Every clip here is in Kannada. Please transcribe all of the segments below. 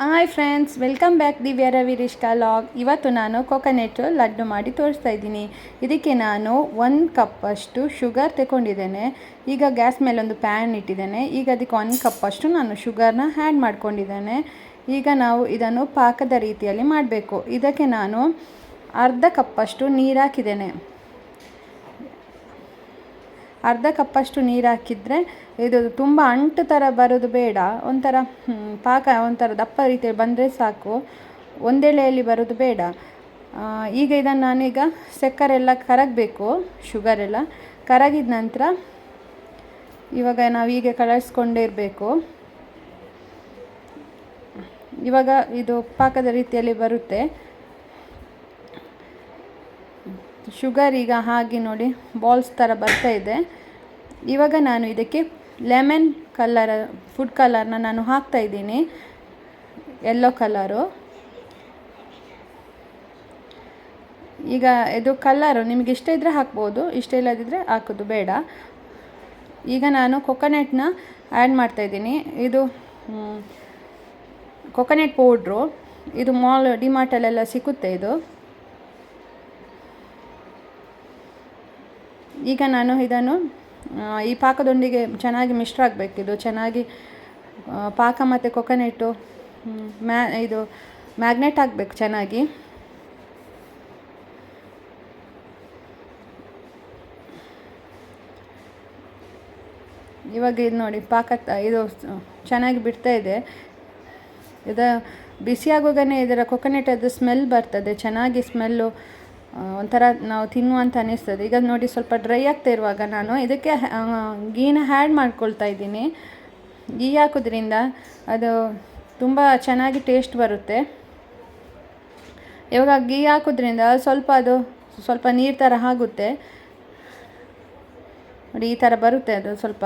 ಹಾಯ್ ಫ್ರೆಂಡ್ಸ್, ವೆಲ್ಕಮ್ ಬ್ಯಾಕ್ ದಿವ್ಯ ರವಿ ರಿಷ್ಕಾ ಲಾಗ್. ಇವತ್ತು ನಾನು ಕೊಕೊನೆಟ್ ಲಡ್ಡು ಮಾಡಿ ತೋರಿಸ್ತಾ ಇದ್ದೀನಿ. ಇದಕ್ಕೆ ನಾನು 1 ಕಪ್ಪಷ್ಟು ಶುಗರ್ ತಗೊಂಡಿದ್ದೇನೆ. ಈಗ ಗ್ಯಾಸ್ ಮೇಲೆ ಒಂದು ಪ್ಯಾನ್ ಇಟ್ಟಿದ್ದೇನೆ. ಈಗ ಅದಕ್ಕೆ 1 ಕಪ್ಪಷ್ಟು ನಾನು ಶುಗರ್ನ ಆ್ಯಡ್ ಮಾಡ್ಕೊಂಡಿದ್ದೇನೆ. ಈಗ ನಾವು ಇದನ್ನು ಪಾಕದ ರೀತಿಯಲ್ಲಿ ಮಾಡಬೇಕು. ಇದಕ್ಕೆ ನಾನು ಅರ್ಧ ಕಪ್ಪಷ್ಟು ನೀರು ಹಾಕಿದ್ದೇನೆ. ಅರ್ಧ ಕಪ್ಪಷ್ಟು ನೀರು ಹಾಕಿದರೆ ಇದು ತುಂಬ ಅಂಟು ಥರ ಬರೋದು ಬೇಡ, ಒಂಥರ ಪಾಕ ಒಂಥರ ದಪ್ಪ ರೀತಿಯಲ್ಲಿ ಬಂದರೆ ಸಾಕು, ಒಂದೆಳೆಯಲ್ಲಿ ಬರೋದು ಬೇಡ. ಈಗ ಇದನ್ನು ನಾನೀಗ ಸಕ್ಕರೆಲ್ಲ ಕರಗಬೇಕು, ಶುಗರೆಲ್ಲ ಕರಗಿದ ನಂತರ ಇವಾಗ ನಾವು ಹೀಗೆ ಕಲಸ್ಕೊಂಡೇ ಇರಬೇಕು. ಇವಾಗ ಇದು ಪಾಕದ ರೀತಿಯಲ್ಲಿ ಬರುತ್ತೆ. ಶುಗರ್ ಈಗ ಹಾಗೆ ನೋಡಿ ಬಾಲ್ಸ್ ಥರ ಬರ್ತಾ ಇದೆ. ಇವಾಗ ನಾನು ಇದಕ್ಕೆ ಲೆಮನ್ ಕಲರ್, ಫುಡ್ ಕಲರ್ನ ನಾನು ಹಾಕ್ತಾ ಇದ್ದೀನಿ, ಯೆಲ್ಲೋ ಕಲರು. ಈಗ ಇದು ಕಲರು ನಿಮಗೆ ಇಷ್ಟ ಇದ್ದರೆ ಹಾಕ್ಬೋದು, ಇಷ್ಟ ಇಲ್ಲದಿದ್ದರೆ ಹಾಕೋದು ಬೇಡ. ಈಗ ನಾನು ಕೊಕೊನೆಟ್ನ ಆ್ಯಡ್ ಮಾಡ್ತಾಯಿದ್ದೀನಿ. ಇದು ಕೊಕೊನೆಟ್ ಪೌಡ್ರು, ಇದು ಡಿಮಾರ್ಟಲ್ಲೆಲ್ಲ ಸಿಗುತ್ತೆ ಇದು. ಈಗ ನಾನು ಇದನ್ನು ಈ ಪಾಕದೊಂದಿಗೆ ಚೆನ್ನಾಗಿ ಮಿಶ್ರ ಆಗಬೇಕು. ಇದು ಚೆನ್ನಾಗಿ ಪಾಕ ಮತ್ತು ಕೊಕೊನೆಟ್ಟು ಇದು ಮ್ಯಾಗ್ನೆಟ್ ಆಗಬೇಕು ಚೆನ್ನಾಗಿ. ಇವಾಗ ಇದು ನೋಡಿ ಪಾಕ ಇದು ಚೆನ್ನಾಗಿ ಬಿಡ್ತಾ ಇದೆ. ಇದು ಬಿಸಿಯಾಗುವಾಗಲೇ ಇದರ ಕೊಕೊನೆಟದ್ದು ಸ್ಮೆಲ್ ಬರ್ತದೆ, ಚೆನ್ನಾಗಿ ಸ್ಮೆಲ್ಲು, ಒಂಥರ ನಾವು ತಿನ್ನುವಂತ ಅನ್ನಿಸ್ತದೆ. ಈಗ ನೋಡಿ ಸ್ವಲ್ಪ ಡ್ರೈ ಆಗ್ತಾ ಇರುವಾಗ ನಾನು ಇದಕ್ಕೆ ಗೀನ ಆ್ಯಡ್ ಮಾಡ್ಕೊಳ್ತಾ ಇದ್ದೀನಿ. ಗೀ ಹಾಕೋದ್ರಿಂದ ಅದು ತುಂಬ ಚೆನ್ನಾಗಿ ಟೇಸ್ಟ್ ಬರುತ್ತೆ. ಇವಾಗ ಗೀ ಹಾಕೋದ್ರಿಂದ ಸ್ವಲ್ಪ ನೀರು ಥರ ಆಗುತ್ತೆ ನೋಡಿ, ಈ ಥರ ಬರುತ್ತೆ. ಅದು ಸ್ವಲ್ಪ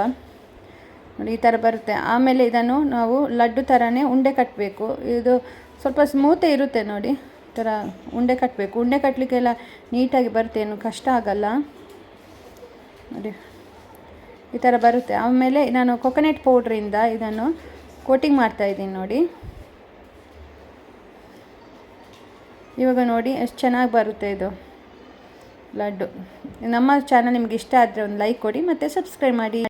ನೋಡಿ ಈ ಥರ ಬರುತ್ತೆ. ಆಮೇಲೆ ಇದನ್ನು ನಾವು ಲಡ್ಡು ಥರನೇ ಉಂಡೆ ಕಟ್ಟಬೇಕು. ಇದು ಸ್ವಲ್ಪ ಸ್ಮೂತೇ ಇರುತ್ತೆ ನೋಡಿ, ಈ ಥರ ಉಂಡೆ ಕಟ್ಟಬೇಕು. ಉಂಡೆ ಕಟ್ಟಲಿಕ್ಕೆಲ್ಲ ನೀಟಾಗಿ ಬರುತ್ತೆ, ಏನು ಕಷ್ಟ ಆಗಲ್ಲ ನೋಡಿ, ಈ ಥರ ಬರುತ್ತೆ. ಆಮೇಲೆ ನಾನು ಕೊಕೊನೆಟ್ ಪೌಡ್ರಿಂದ ಇದನ್ನು ಕೋಟಿಂಗ್ ಮಾಡ್ತಾಯಿದ್ದೀನಿ ನೋಡಿ. ಇವಾಗ ನೋಡಿ ಎಷ್ಟು ಚೆನ್ನಾಗಿ ಬರುತ್ತೆ ಇದು ಲಡ್ಡು. ನಮ್ಮ ಚಾನಲ್ ನಿಮ್ಗೆ ಇಷ್ಟ ಆದರೆ ಒಂದು ಲೈಕ್ ಕೊಡಿ ಮತ್ತು ಸಬ್ಸ್ಕ್ರೈಬ್ ಮಾಡಿ.